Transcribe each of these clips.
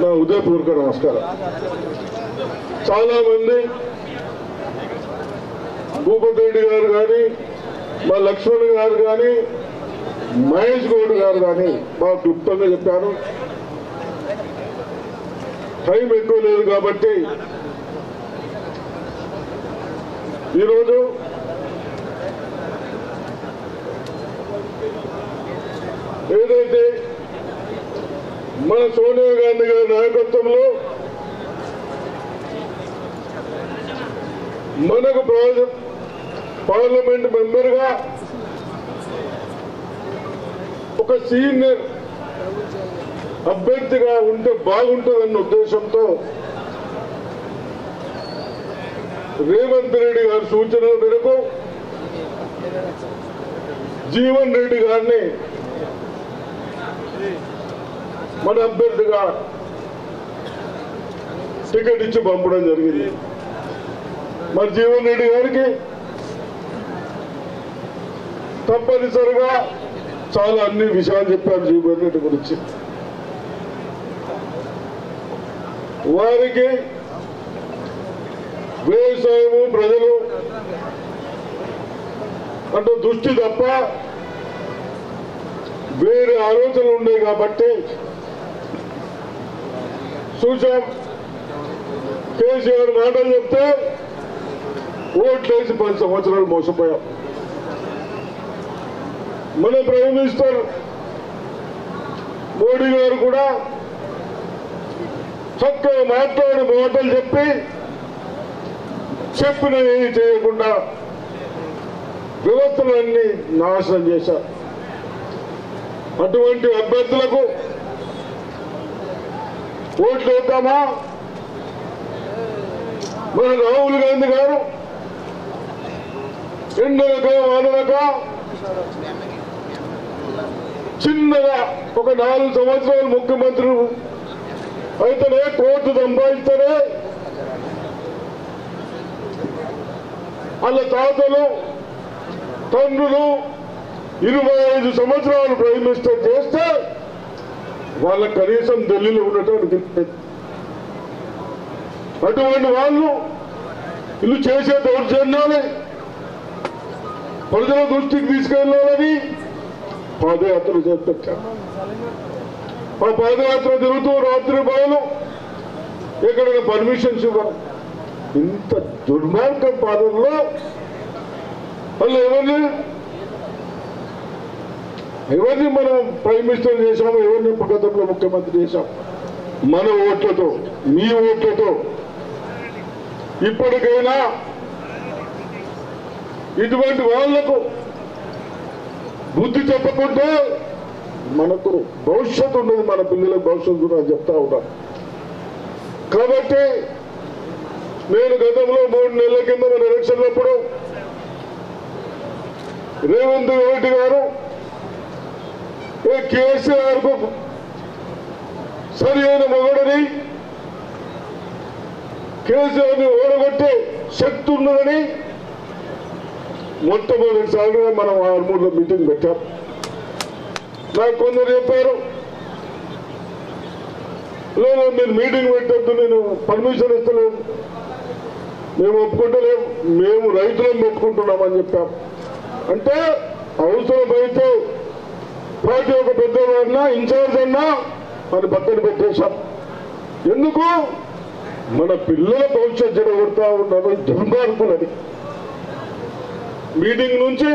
నా ఉదయపూర్వక నమస్కారం. చాలా మంది భూపతి రెడ్డి గారు కానీ, మా లక్ష్మణ్ గారు కానీ, మహేష్ గౌడ్ గారు కానీ బాగా క్లుప్తంగా చెప్పారు. టైం ఎక్కువ లేదు కాబట్టి ఈరోజు ఏదైతే మన సోనియా గాంధీ గారి నాయకత్వంలో మనకు పార్లమెంట్ మెంబర్గా ఒక సీనియర్ అభ్యర్థిగా ఉంటే బాగుంటుందన్న ఉద్దేశంతో రేవంత్ రెడ్డి గారి సూచనల మేరకు జీవన్ రెడ్డి గారిని మన అభ్యర్థిగా టికెట్ ఇచ్చి పంపడం జరిగింది. మరి జీవన్ రెడ్డి గారికి తప్పనిసరిగా చాలా అన్ని విషయాలు చెప్పారు జీవన్ రెడ్డి గురించి. వారికి వ్యవసాయము ప్రజలు అంటే దృష్టి తప్ప వేరే ఆలోచనలు ఉన్నాయి కాబట్టి చూసాం. కేసీఆర్ మాటలు చెప్తే ఓట్లేసి 10 సంవత్సరాలు మోసపోయాం. మన ప్రైమ్ మినిస్టర్ మోడీ గారు కూడా చక్కగా మాట్లాడి మాటలు చెప్పిన ఏమి చేయకుండా వ్యవస్థలన్నీ నాశనం చేశారు. అటువంటి అభ్యర్థులకు ఓట్లు వేద్దామా? మన రాహుల్ గాంధీ గారు ఎండలక వానలక చిన్నగా ఒక 4 సంవత్సరాలు ముఖ్యమంత్రి అయితేనే కోర్టు సంపాదిస్తేనే వాళ్ళ తాతలు తండ్రులు 25 సంవత్సరాలు ప్రైమ్ మినిస్టర్ చేస్తే వాళ్ళకి కనీసం ఢిల్లీలో ఉండటానికి అటువంటి వాళ్ళు ఇల్లు చేసే దౌర్జన్యాన్ని ప్రజల దృష్టికి తీసుకెళ్ళాలని పాదయాత్ర చేపట్టారు. ఆ పాదయాత్ర తిరుగుతూ రాత్రి బాలు ఎక్కడైనా పర్మిషన్స్ ఇవ్వాలి. ఇంత దుర్మార్గం పాలనలో వాళ్ళు ఎవరిని మనం ప్రైమ్ మినిస్టర్ చేశాము, ఎవరిని గతంలో ముఖ్యమంత్రి చేశాం? మన ఓట్లతో, మీ ఓట్లతో. ఇప్పటికైనా ఇటువంటి వాళ్లకు బుద్ధి చెప్పకుంటే మనకు భవిష్యత్తు ఉండదు, మన పిల్లలకు భవిష్యత్తు అని చెప్తా ఉంటాను. కాబట్టి నేను గతంలో 3 నెలల కింద మన ఎలక్షన్లప్పుడు రేవంత్ రెడ్డి గారు కేసీఆర్ కు సరి అయిన మొగడని, కేసీఆర్ ని ఓడగొట్టే శక్తి ఉన్నదని మొట్టమొదటిసారిగా మనం 6-3 మీటింగ్ పెట్టాం. నాకు కొందరు చెప్పారు, లేదు మీరు మీటింగ్ పెట్టద్దు, నేను పర్మిషన్ ఇస్తలేదు, మేము ఒప్పుకుంటలేము, మేము రైతులను పెట్టుకుంటున్నామని చెప్పాం. అంటే అవసరమైతే పార్టీ ఒక పెద్దవాడినా ఇన్ఛార్జ్ అన్నా అని పక్కన పెట్టేశాం. ఎందుకు? మన పిల్లల భవిష్యత్ జడగొడతా ఉన్నాము దుర్మార్గులని. మీటింగ్ నుంచి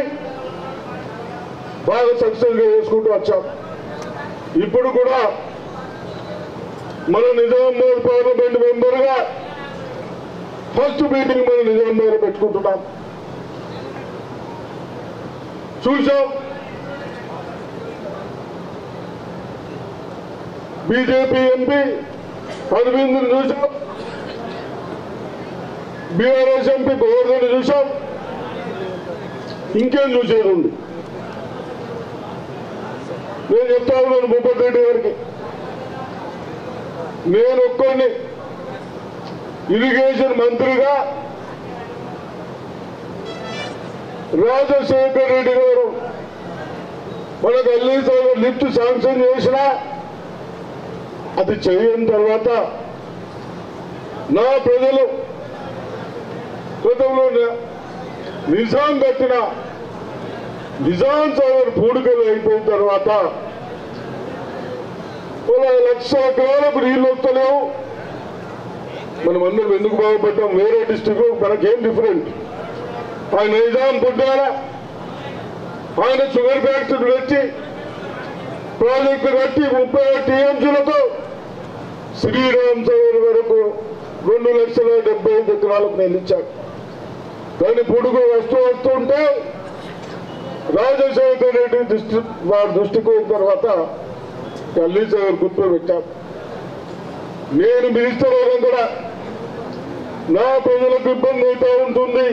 బాగా సక్సెస్గా చేసుకుంటూ వచ్చాం. ఇప్పుడు కూడా మన నిజామాబాద్ పార్లమెంట్ మెంబర్గా ఫస్ట్ మీటింగ్ మన నిజామాబాద్ పెట్టుకుంటున్నాం. చూసాం బీజేపీ ఎంపీ అరవింద్ని చూసాం, బీఆర్ఎస్ ఎంపీ గోవర్ధన్ చూసాం. ఇంకేం చూసేది ఉంది? నేను చెప్తా ఉన్నాను భూపతి రెడ్డి గారికి, నేను ఒక్కడిని ఇరిగేషన్ మంత్రిగా రాజశేఖర్ రెడ్డి గారు మనకు అల్లీసాగర్ లిఫ్ట్ శాంక్షన్ చేసిన అది చేయని తర్వాత నా ప్రజలు గతంలో నిజాం కట్టిన నిజాం సాగర్ పూడికలు అయిపోయిన తర్వాత 1,00,000 ఎకరాలకు నీళ్ళు వస్తలేవు. మనం అందరం ఎందుకు బాగుపడ్డాం? వేరే డిస్ట్రిక్ట్ మనకేం డిఫరెంట్? ఆయన నిజాం పుట్టాల, ఆయన షుగర్ ఫ్యాక్టరీ పెట్టి ప్రాజెక్టు కట్టి 30 టీఎంసీలతో శ్రీరామ్ సాగర్ వరకు 2,75,000 ఎకరాలకు నిలిచాడు. కానీ పొడుగు వస్తుంటే రాజశేఖర రెడ్డి వారి దృష్టికి పోయిన తర్వాత కల్లీ సాగర్ గుర్తు పెట్టాం. నేను మినిస్టర్ అయినా కూడా నా ప్రజలకు ఇబ్బంది అవుతూ ఉంటుంది,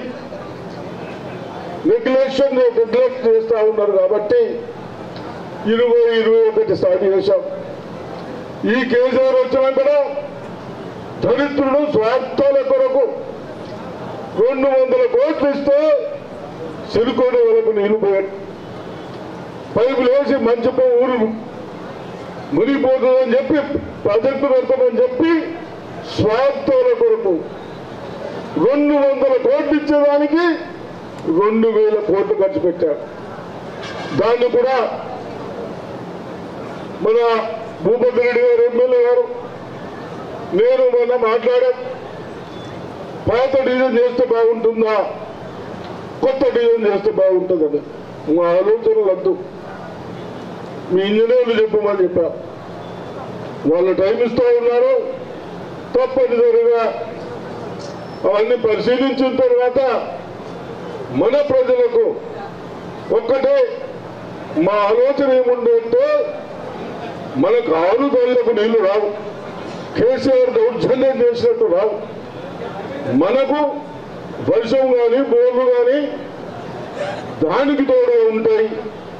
నెగ్లెక్ట్ చేస్తూ ఉన్నారు కాబట్టి 20-21 స్టార్ట్ చేశాం. ఈ కేసీఆర్ వచ్చినా కూడా దళితులు స్వార్థాల కొరకు 200 కోట్లు ఇస్తే సిరికోట వరకు నీళ్లు పోయాడు. పైపులు వేసి మంచిపో ఊరు మునిగిపోతుందని చెప్పి ప్రాజెక్టు పెడతామని చెప్పి స్వార్థాల కొరకు 200 కోట్లు ఇచ్చేదానికి 2,000 కోట్లు ఖర్చు పెట్టారు. దాన్ని కూడా మన భూపతి రెడ్డి గారు ఎమ్మెల్యే గారు నేను మొన్న మాట్లాడాం. పాత డిజైన్ చేస్తే బాగుంటుందా, కొత్త డిజైన్ చేస్తే బాగుంటుందని మా ఆలోచన వద్దు, మీ ఇంజనీర్లు చెప్పమని చెప్పారు. వాళ్ళు టైం ఇస్తూ ఉన్నారు. తప్పనిసరిగా అవన్నీ పరిశీలించిన తర్వాత మన ప్రజలకు ఒక్కటే మా ఆలోచన ఏముందంటే, మనకు ఆరు తల్లకు నీళ్లు రావు, కేసీఆర్ దౌర్జన్యం చేసినట్టు రావు. మనకు వర్షం కానీ బోర్లు కానీ దానికి తోడే ఉంటాయి.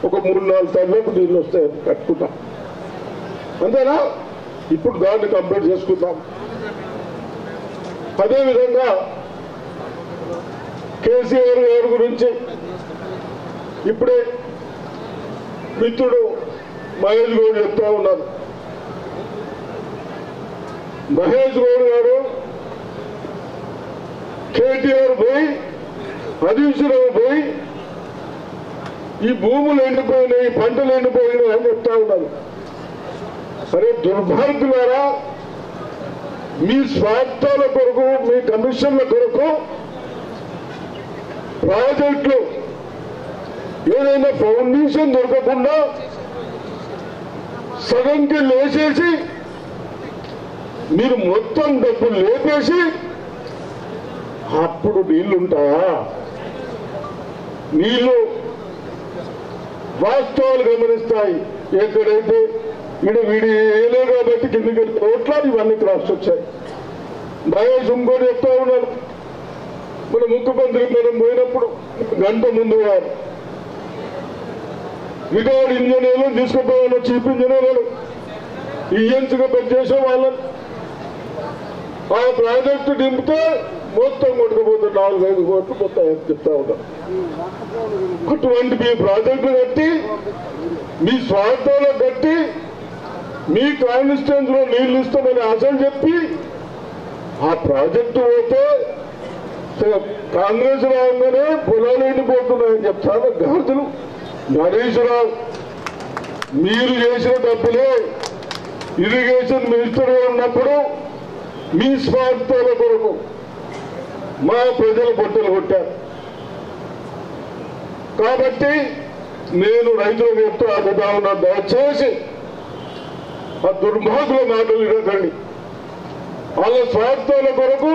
ఒక 3-4 తల్లకు నీళ్ళు వస్తాయి, కట్టుకుంటాం అంతేనా. ఇప్పుడు దాన్ని కంప్లీట్ చేసుకుంటాం. అదేవిధంగా కేసీఆర్ గారి గురించి ఇప్పుడే మిత్రుడు మహేష్ గౌడ్ చెప్తా ఉన్నారు. మహేష్ గౌడ్ గారు కేటీఆర్ పోయి హరీష్ రావు పోయి ఈ భూములు ఎండిపోయినాయి, పంటలు ఎండిపోయినాయి అని చెప్తా ఉన్నారు. సరే దుర్భాగ్యులారా, మీ స్వార్థాల కొరకు, మీ కమిషన్ల కొరకు ప్రాజెక్టులు ఏదైనా ఫౌండేషన్ దొరకకుండా సగంకి లేచేసి మీరు మొత్తం డబ్బులు లేపేసి అప్పుడు నీళ్లుంటాయా? నీళ్లు వాస్తవాలు గమనిస్తాయి. ఎక్కడైతే వీడి ఏలే కాబట్టి కిందికి కోట్లాది ఇవన్నీ క్రాస్ వచ్చాయి. మహేష్ ఇంకోటి చెప్తా ఉన్నారు. మన ముఖ్యమంత్రి మనం పోయినప్పుడు గంట ముందు వారు రిటైర్డ్ ఇంజనీర్లు తీసుకుపోయాను, చీఫ్ ఇంజనీర్లు ఈఎన్సీగా పనిచేసే వాళ్ళని ఆ ప్రాజెక్టు దింపితే మొత్తం కొట్టుకుపోతే 4-5 కోట్లు మొత్తం చెప్తా ఉన్నాం. అటువంటి మీ ప్రాజెక్టులు కట్టి మీ స్వార్థంలో కట్టి మీ కాన్స్టిట్యూన్స్ లో నీళ్లు ఇస్తామని ఆశలు చెప్పి ఆ ప్రాజెక్టు పోతే కాంగ్రెస్ రాగానే పొలాలు ఎండిపోతున్నాయని చెప్తాను. గాజులు నరేష్ రావు మీరు చేసిన డబ్బులే ఇరిగేషన్ మినిస్టర్ ఉన్నప్పుడు మీ స్వార్థాల కొరకు మా ప్రజల పొట్టలు కొట్టారు. కాబట్టి నేను రైతులకు చెప్తూ అడుగుతా ఉన్నా, దయచేసి ఆ దుర్మార్గుల మాటలు వినకండి. వాళ్ళ స్వార్థాల కొరకు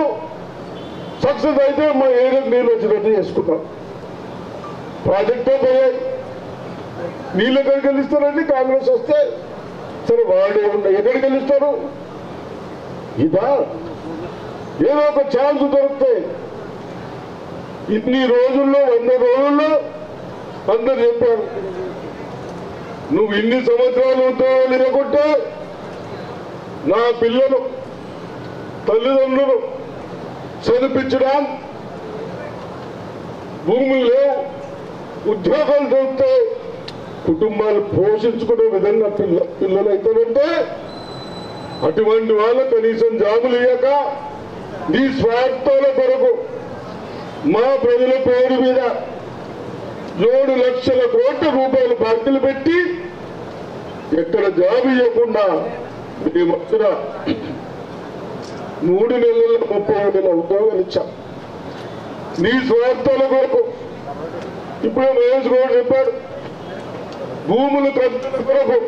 సక్సెస్ అయితే మా ఏరియాకు నీళ్ళు వచ్చినట్టు చేసుకున్నాం. ప్రాజెక్టే పోయాయి, నీళ్ళు ఎక్కడికి వెళ్ళిస్తారండి? కాంగ్రెస్ వస్తే సరే వాడే ఉన్నాయి, ఎక్కడికి వెళ్ళిస్తారు? ఇదా ఏదో ఒక ఛాన్స్ దొరికితే ఇన్ని రోజుల్లో 100 రోజుల్లో అందరు చెప్పారు, నువ్వు ఇన్ని సంవత్సరాలు ఉద్యోగాలు ఇవ్వకుంటే నా పిల్లలు తల్లిదండ్రులు చదివించడం, భూములు లేవు, ఉద్యోగాలు దొరికితే కుటుంబాలు పోషించుకునే విధంగా పిల్లలు అవుతారంటే అటువంటి వాళ్ళ కనీసం జాబులు ఇయ్యక నీ స్వార్థాల కొరకు మా ప్రజల పేరు మీద 7 లక్షల కోట్ల రూపాయలు బాకీలు పెట్టి ఎక్కడ జాబ్ ఇవ్వకుండా ఈ మధ్యన 3 నెలల్లో 30,000 ఉద్యోగాలు ఇచ్చాం నీ స్వార్థాల కొరకు. ఇప్పుడే మహేష్ గౌడ్ చెప్పాడు, భూములు కబ్జా కొరకు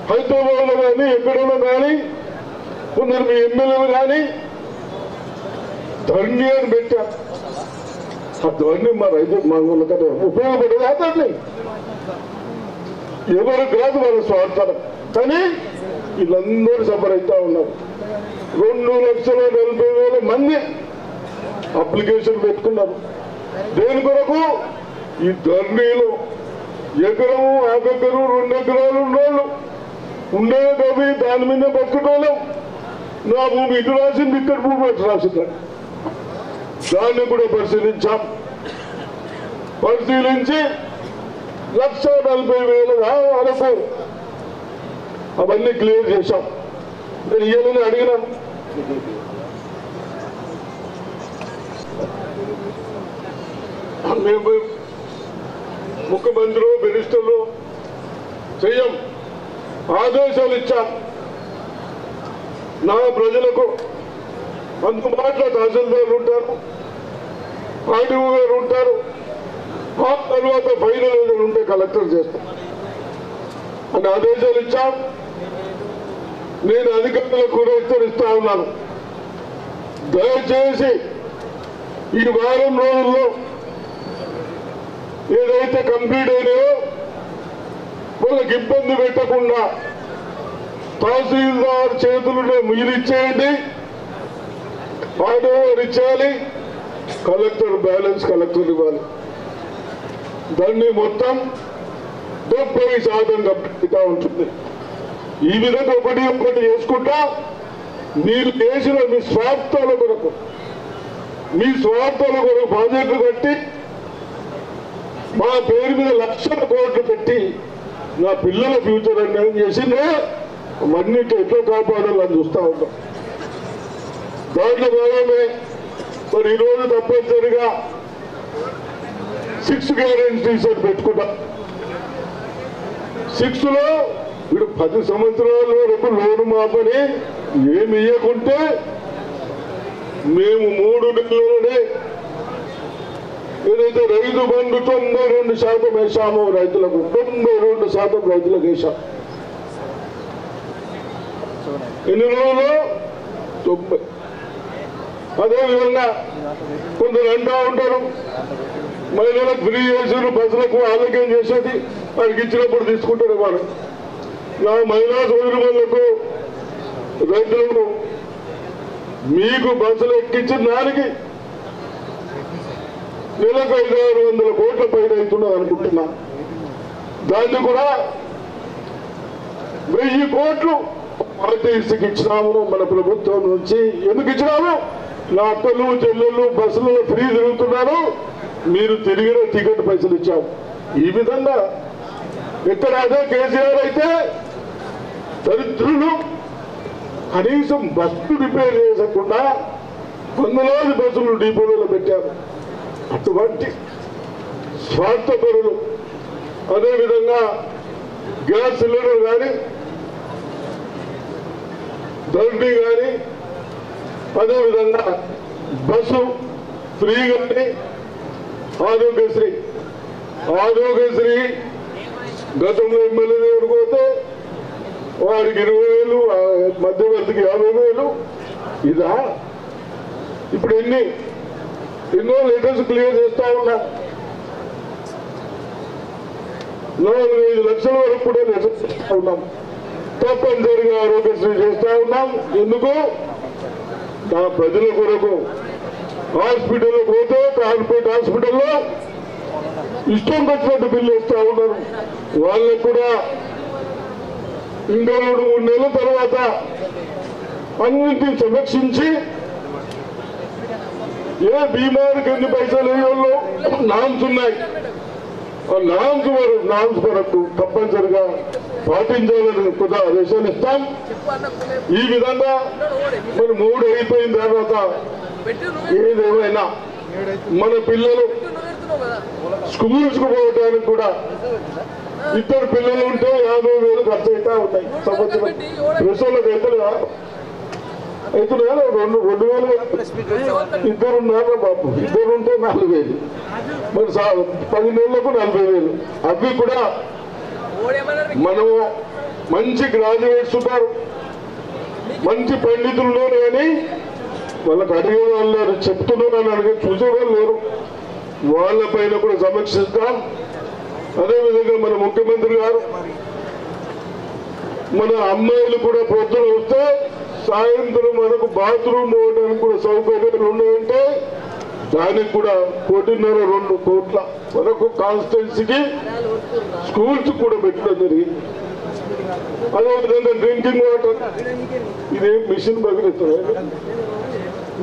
హైదరాబాద్లో కానీ ఎక్కడైనా కానీ కొందరు మీ ఎమ్మెల్యేలు కానీ ధర్నీ అని పెట్టారు. ఆ ధర్నీ మా రైతు మామూలు కదా ఉపయోగపడేది. ఆ ధర్నీ ఎవరు కాదు వాళ్ళ స్వార్థాలు. కానీ వీళ్ళందరూ సఫర్ అవుతా ఉన్నారు. 2,40,000 మంది అప్లికేషన్ పెట్టుకున్నారు. దేని కొరకు? ఈ ధర్నీలో ఎకరము ఆకెకరు 2 ఎకరాలు ఉన్నోళ్ళు ఉండే కవి దాని మీద బతుకుకోలేం. నా భూమి ఇటు రాసింది, ఇక్కడ భూమి అటు రాసింది. దాన్ని కూడా పరిశీలించాం. పరిశీలించి 1,40,000 వరకు అవన్నీ క్లియర్ చేశాం. నేను ఇయ్యాలని అడిగినాను. మేము ముఖ్యమంత్రులు మినిస్టర్లు చెయ్యం, ఆదేశాలు ఇచ్చాం. నా ప్రజలకు అందుబాటులో తహసీల్దార్లు ఉంటారు, ఆర్డీఓ గారు ఉంటారు. ఆ తర్వాత ఫైనల్ ఏదైనా ఉంటే కలెక్టర్ చేస్తాం అని ఆదేశాలు ఇచ్చాం. నేను అధికారులకు కూడా హెచ్చరిస్తా ఉన్నాను, దయచేసి ఈ వారం రోజుల్లో ఏదైతే కంప్లీట్ అయినాయో వాళ్ళకి ఇబ్బంది పెట్టకుండా తహసీల్దార్ చేతులునే మీరు ఇచ్చేయండి, ఆర్డీఓ ఇచ్చేయాలి, కలెక్టర్ బ్యాలెన్స్ కలెక్టర్ ఇవ్వాలి. దాన్ని మొత్తం 70% కంప్లీట్గా ఉంటుంది. ఈ విధంగా ఒకటి చేసుకుంటా మీరు చేసిన మీ స్వార్థాల కొరకు ప్రాజెక్టులు కట్టి మా పేరు మీద లక్షల కోట్లు పెట్టి నా పిల్లల ఫ్యూచర్ అన్యాయం చేసిందే అన్నింటి ఎట్లా కాపాడాలని చూస్తూ ఉంటాం. దాంట్లో భాగమే మరి ఈరోజు తప్పనిసరిగా 6 గ్యారెంటీస్ అని పెట్టుకుంటాం. 6లో వీడు 10 సంవత్సరాల వరకు లోను మాపని ఏమి ఇవ్వకుంటే మేము 3 నెలలనే ఏదైతే రైతు బంధు 92% వేసామో రైతులకు 92% రైతులకు వేసాం. ఎన్ని రోజులు? 90. అదేవిధంగా కొందరు అంటూ ఉంటారు మహిళలకు ఫ్రీ చేసారు, బస్సులకు ఆలోక్యం చేసేది వారికి ఇచ్చినప్పుడు తీసుకుంటారు. వారు నా మహిళా సోదరులకు రైతులకు మీకు బస్సులు ఎక్కించిన దానికి నెలకు 500-600 కోట్ల పైన అవుతున్నది అనుకుంటున్నా. దాన్ని కూడా 1000 కోట్లు ఆర్టీసీకి ఇచ్చినాము మన ప్రభుత్వం నుంచి. ఎందుకు ఇచ్చినాము? నా అక్కలు చెల్లెళ్ళు బస్సులలో ఫ్రీ తిరుగుతున్నారు, మీరు తిరిగిన టికెట్ పైసలు ఇచ్చాము. ఈ విధంగా ఇక్కడ అదే కేసీఆర్ అయితే దరిద్రులు కనీసం బస్సు రిపేర్ చేయకుండా 100 బస్సులు డిపోలలో పెట్టారు. అటువంటి స్వార్థపరులు. అదేవిధంగా గ్యాస్ సిలిండర్ కానీ ధరణి కానీ అదేవిధంగా బస్సు ఫ్రీ కానీ ఆరోగ్యశ్రీ గతంలో ఎమ్మెల్యే దగ్గరికి పోతే వారికి 20,000, మధ్యవర్తికి 50,000. ఇదా ఇప్పుడు ఎన్నో లెటర్స్ క్లియర్ చేస్తా ఉన్నా. 4-5 లక్షల వరకు కూడా లెటర్స్ చేస్తా ఉన్నాం. తప్పనిసరిగా ఆరోగ్యశ్రీ చేస్తా ఉన్నాం. ఎందుకు? నా ప్రజల కొరకు. హాస్పిటల్లో పోతే కార్పొరేట్ హాస్పిటల్లో ఇష్టం వచ్చినట్టు బిల్లు ఇస్తా ఉన్నారు. వాళ్ళకు కూడా ఇంకా 3 నెలల తర్వాత అన్నింటినీ సమీక్షించి ఏ బీమారికి ఎన్ని పైసలు వేయాలో నామ్స్ ఉన్నాయి. ఆ నామ్స్ వరకు తప్పనిసరిగా పాటించాలని కొత్త ఆదేశాలు ఇస్తాం. ఈ విధంగా మరి 3 అయిపోయిన తర్వాత ఏదేమైనా మన పిల్లలు స్కూల్స్కు పోవడానికి కూడా 2 పిల్లలు ఉంటే 50,000 ఖర్చు అవుతా ఉంటాయి. సంవత్సరం రిసోళ్ళకి అవుతుందా? అవుతున్నాయా? 2,000 2 ఉన్నారు బాబు, 2 ఉంటే 4,000, మరి 10 నెలలకు 40,000. అవి కూడా మనము మంచి గ్రాడ్యుయేట్స్ ఉన్నారు, మంచి పండితులు ఉన్నారు, కానీ వాళ్ళకి అడిగే వాళ్ళు చెప్తున్నారు అడిగే చూసేవాళ్ళు లేరు. వాళ్ళపైన కూడా సమీక్షిస్తాం. అదేవిధంగా మన ముఖ్యమంత్రి గారు మన అమ్మాయిలు కూడా పొద్దున వస్తే సాయంత్రం మనకు బాత్రూమ్ పోవడానికి కూడా సౌకర్యాలు ఉన్నాయంటే దానికి కూడా 1.5-2 కోట్ల మనకు కాన్స్టిట్యున్సీకి స్కూల్స్ కూడా పెట్టడం జరిగింది. అదేవిధంగా డ్రింకింగ్ వాటర్ ఇదేం మిషన్ భగీరథ,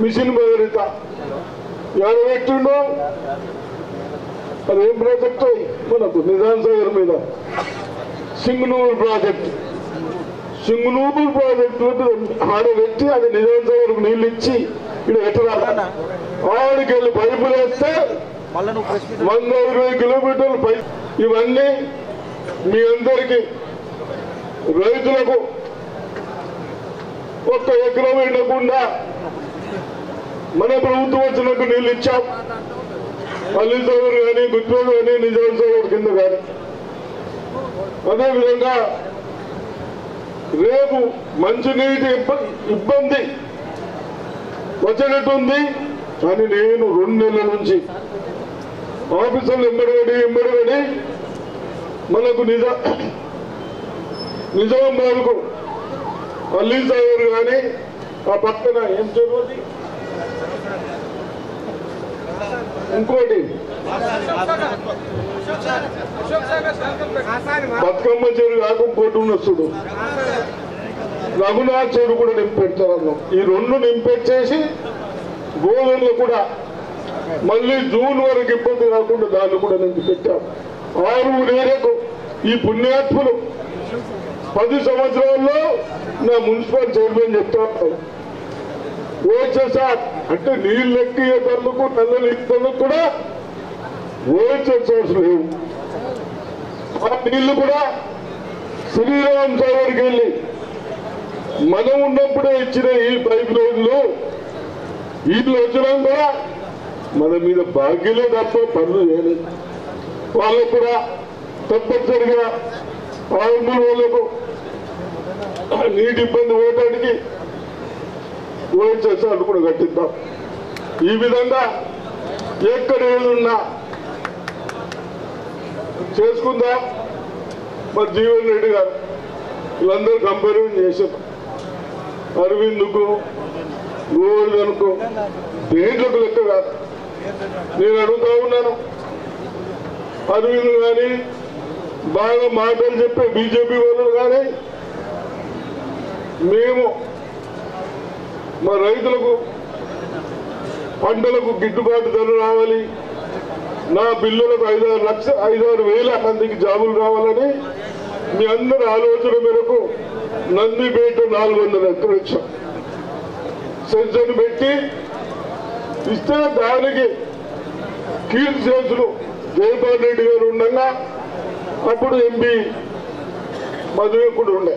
మిషన్ భగీరథ ఎవరు పెట్టిండో అదేం ప్రాజెక్ట్ మనకు నిజాం సాగర్ మీద సింగనూరు ప్రాజెక్టు ఆడ పెట్టి అది నిజాం సాగర్కు నీళ్ళు ఇచ్చి ఇక్కడ ఎట్టరాలి ఆడికి వెళ్ళి పైపులు వేస్తే 120 కిలోమీటర్లు పైపు. ఇవన్నీ మీ అందరికీ రైతులకు 1 ఎకరం ఎండకుండా మన ప్రభుత్వం వచ్చినట్టు నీళ్ళు ఇచ్చాం. అల్లీ సాగర్ కానీ గుత్వాలు కానీ నిజాం సాగర్ కింద కానీ. అదేవిధంగా రేపు మంచినీటి ఇబ్బంది వచ్చేటట్టుంది, కానీ నేను 2 నెలల నుంచి ఆఫీసర్లు ఎంబడి మనకు నిజామాబాద్కు అల్లీ సాగర్ కానీ ఆ పక్కన ఏం చెరువు ఇంకోటి బతుకమ్మ చెరువు కాకపోటు నస్తుడు రఘునాథ్ చెరువు కూడా నింపెట్టారన్నాం. ఈ 2 నింపెట్టేసి గోధుమలు కూడా మళ్ళీ జూన్ వరకు ఇబ్బంది రాకుండా దాన్ని కూడా నింపి పెట్టాం. 6 ఏరియాకు ఈ పుణ్యాత్ములు 10 సంవత్సరాల్లో నా మున్సిపల్ చైర్మన్ చెప్తాను ఓహెచ్ఎస్ఆర్ అంటే నీళ్ళు ఎక్కియేటందుకు నల్లలు ఇచ్చేందుకు కూడా ఓహెచ్ఎస్ఆర్స్ లేవు. ఆ నీళ్లు కూడా శ్రీరామ్ సాగర్కి వెళ్ళి మనం ఉన్నప్పుడే ఇచ్చిన ఈ పైప్ లైన్లు వీళ్ళు వచ్చినాక కూడా మన మీద భాగ్యలే తప్ప పనులు చేయలేదు. వాళ్ళకు కూడా తప్పనిసరిగా ఆర్మూల వాళ్ళకు నీటి ఇబ్బంది పోవటానికి ఓహెచ్ఎస్ఆర్ కూడా కట్టిద్దాం. ఈ విధంగా ఎక్కడ ఏదున్నా చేసుకుందాం. మరి జీవన్ రెడ్డి గారు వీళ్ళందరూ కంపారిజన్ చేశారు. అరవింద్కు గోవర్ధన్కు దేంట్లకు లెక్క కాదు. నేను అడుగుతా ఉన్నాను, అరవింద్ కానీ బాగా మాటలు చెప్పే బీజేపీ వాళ్ళు కానీ మేము మా రైతులకు పంటలకు గిట్టుబాటు ధర రావాలి, నా పిల్లలకు 5-6 వేల మందికి జాబులు రావాలని మీ అందరి ఆలోచన మేరకు నందిపేట 400 ఎకరాలు ఇచ్చాం. సెన్సర్ పెట్టి ఇస్తే దానికి కీర్తి చేసులు జయపాల్ రెడ్డి గారు ఉండగా అప్పుడు ఎంపీ మధువెక్కుడు ఉండే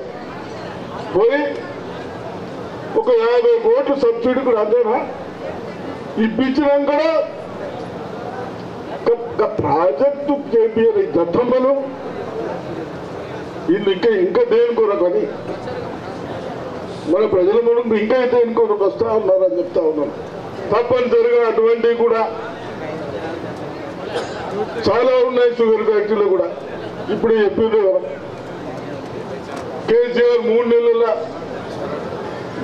పోయి ఒక 50 కోట్లు సబ్సిడీ కూడా అంతేనా ఇప్పించినాక కూడా ప్రాజెక్టు చేయాలి. గతంలో ఇది ఇంకా దేని కొరకు అని మన ప్రజల ముందు ఇంకా దేని కొరకు వస్తా ఉన్నారని చెప్తా ఉన్నాను. తప్పనిసరిగా అటువంటివి కూడా చాలా ఉన్నాయి. షుగర్ ఫ్యాక్టరీలో కూడా ఇప్పుడు చెప్పారు కదా కేసీఆర్ 3 నెలల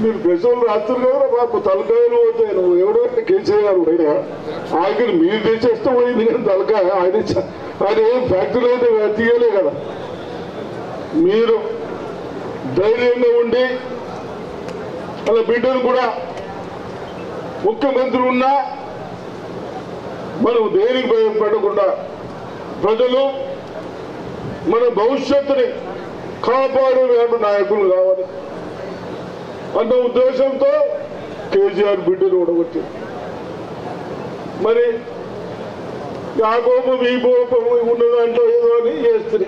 మీరు పెసోళ్ళు రాత్రులు కదా బాబు తలకాయలు పోతాయి. నువ్వు ఎవడో కేసీఆర్ పోయినా ఆఖరి మీరు తెచ్చేస్తే పోయింది కానీ తలకాయ ఆయన ఏం ఫ్యాక్టరీలో అయితే తీయలే కదా. మీరు ధైర్యంగా ఉండి వాళ్ళ బిడ్డను కూడా ముఖ్యమంత్రి ఉన్నా మనం దేనికి భయపడకుండా ప్రజలు మన భవిష్యత్తుని కాపాడే నాయకులు కావాలి అన్న ఉద్దేశంతో కేసీఆర్ బిడ్డను ఓడగొట్టింది. మరి ఆ కోపం ఈ కోపం ఉన్న దాంట్లో ఏదో అని చేస్తుంది.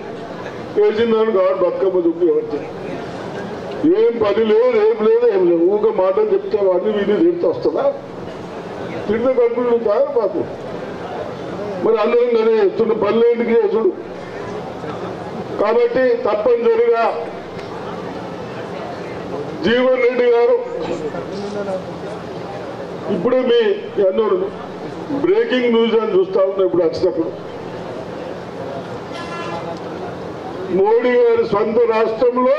వేసిన దాన్ని కాదు బతుకమ్మ చూపించవచ్చు. ఏం పని లేదు, ఏం లేదు, ఏం లేదు. ఊక మాటలు చెప్తే వాడిని వీడిని తిడుతూ వస్తుందా? తిడితే కడుపులు కాదు మాకు. మరి అందరం కానీ చేస్తున్న పనులు ఎందుకు చేసుడు? కాబట్టి తప్పనిసరిగా జీవన్ రెడ్డి గారు ఇప్పుడే మీ అన్నారు బ్రేకింగ్ న్యూస్ అని చూస్తా ఉన్నా. ఇప్పుడు వచ్చినప్పుడు మోడీ గారి సొంత రాష్ట్రంలో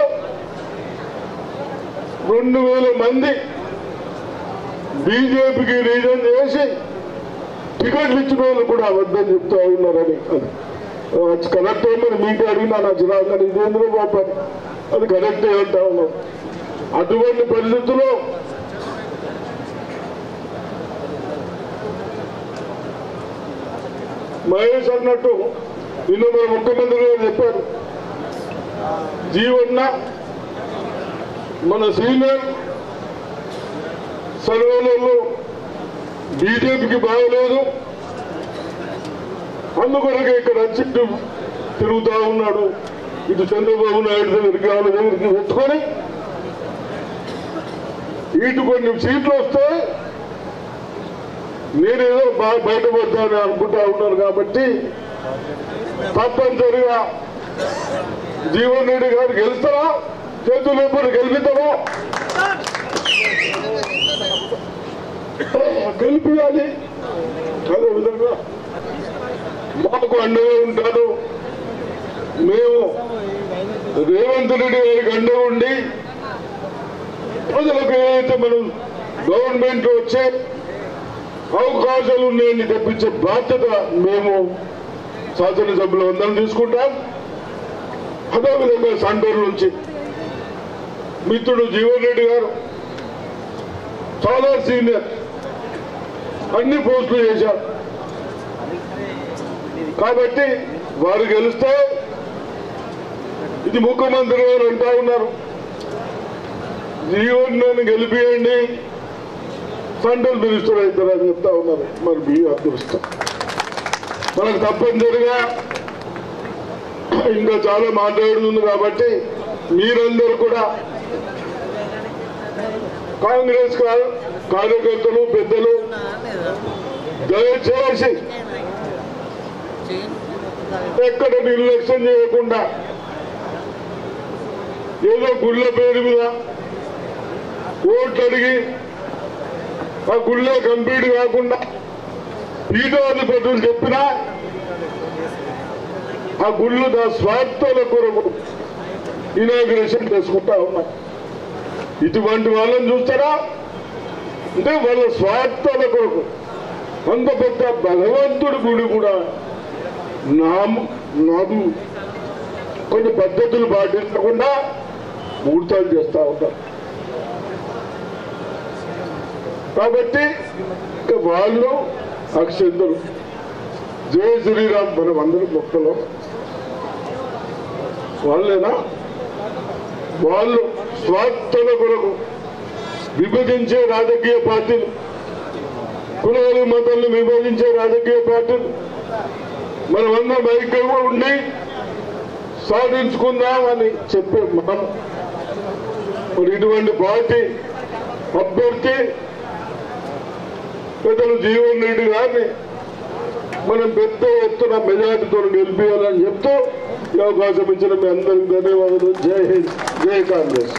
2000 మంది బీజేపీకి రీజన్ చేసి టికెట్లు ఇచ్చిన వాళ్ళు కూడా అబద్ధం చెప్తా ఉన్నారని. అది కరెక్ట్ మరి మీకు అడిగినా నచ్చిరాదని ఇదేంద్ర బాబు అది కరెక్టే అంటా ఉన్నాం. అటువంటి పరిస్థితుల్లో మహేష్ అన్నట్టు నిన్న మన ముఖ్యమంత్రి గారు చెప్పారు, జీవన్న మన సీనియర్ సర్వేలలో బీజేపీకి బాగలేదు, అందుకొరకే ఇక్కడ వచ్చి తిరుగుతా ఉన్నాడు. ఇటు చంద్రబాబు నాయుడు దగ్గరికి వాళ్ళ దగ్గరికి పెట్టుకొని ఇటు కొన్ని సీట్లు వస్తే నేనేదో బాగా బయటపడతానని అనుకుంటా ఉన్నాను. కాబట్టి తప్పనిసరిగా జీవన్ రెడ్డి గారు గెలుస్తారా, చేతులు లేకపోతే గెలిపిస్తారా? గెలిపియాలి. అదేవిధంగా మాకు అండగా ఉంటాను. మేము రేవంత్ రెడ్డి గారికి అండగా ఉండి ప్రజలకు ఏదైతే మనం గవర్నమెంట్ వచ్చే అవకాశాలు ఉన్నాయని తెప్పించే బాధ్యత మేము శాసనసభ్యులు అందరం తీసుకుంటాం. అదేవిధంగా సెంటర్ నుంచి మిత్రుడు జీవన్ రెడ్డి గారు చాలా సీనియర్, అన్ని పోస్టులు చేశారు. కాబట్టి వారు గెలిస్తే ఇది ముఖ్యమంత్రి గారు అంటా ఉన్నారు, జీవన్ గెలిపియండి సెంట్రల్ మినిస్టర్ అవుతారని చెప్తా ఉన్నారు. మరి మీ అదృష్టం. మనకు తప్పనిసరిగా ఇంకా చాలా మాట్లాడుతుంది. కాబట్టి మీరందరూ కూడా కాంగ్రెస్ కార్యకర్తలు పెద్దలు దయచేసి ఎక్కడ నిర్లక్ష్యం చేయకుండా ఏదో గుళ్ళ పేరు మీద ఓట్లు అడిగి ఆ గుళ్ళే కంప్లీట్ కాకుండా పీఠాధిపతులు చెప్పినా ఆ గుళ్ళు నా స్వార్థాల కొరకు ఇనాగ్రేషన్ చేసుకుంటా ఉన్నా. ఇటువంటి వాళ్ళని చూస్తారా అంటే వాళ్ళ స్వార్థాల కొరకు అంత పెద్ద భగవంతుడి గుడి కూడా నాకు కొన్ని పద్ధతులు పాటించకుండా ముహూర్తాలు చేస్తూ ఉంటారు. కాబట్టి వాళ్ళు అక్షంతలు జయ శ్రీరామ్ మనం అందరూ మొక్కలో వాళ్ళేనా? వాళ్ళు స్వార్థల కొరకు విభజించే రాజకీయ పార్టీలు, కులాలు మతాలను విభజించే రాజకీయ పార్టీలు మనమందరం ఐక్యంగా ఉండి సాధించుకుందామని చెప్పే మనం మరి ఇటువంటి పార్టీ అభ్యర్థి పెద్దలు జీవన్ రెడ్డి గారిని మనం పెద్ద ఎత్తున మెజార్టీతో గెలిపించాలని చెప్తూ ఈ అవకాశం ఇచ్చిన మీ అందరికీ ధన్యవాదాలు. జై హింద్, జై కాంగ్రెస్.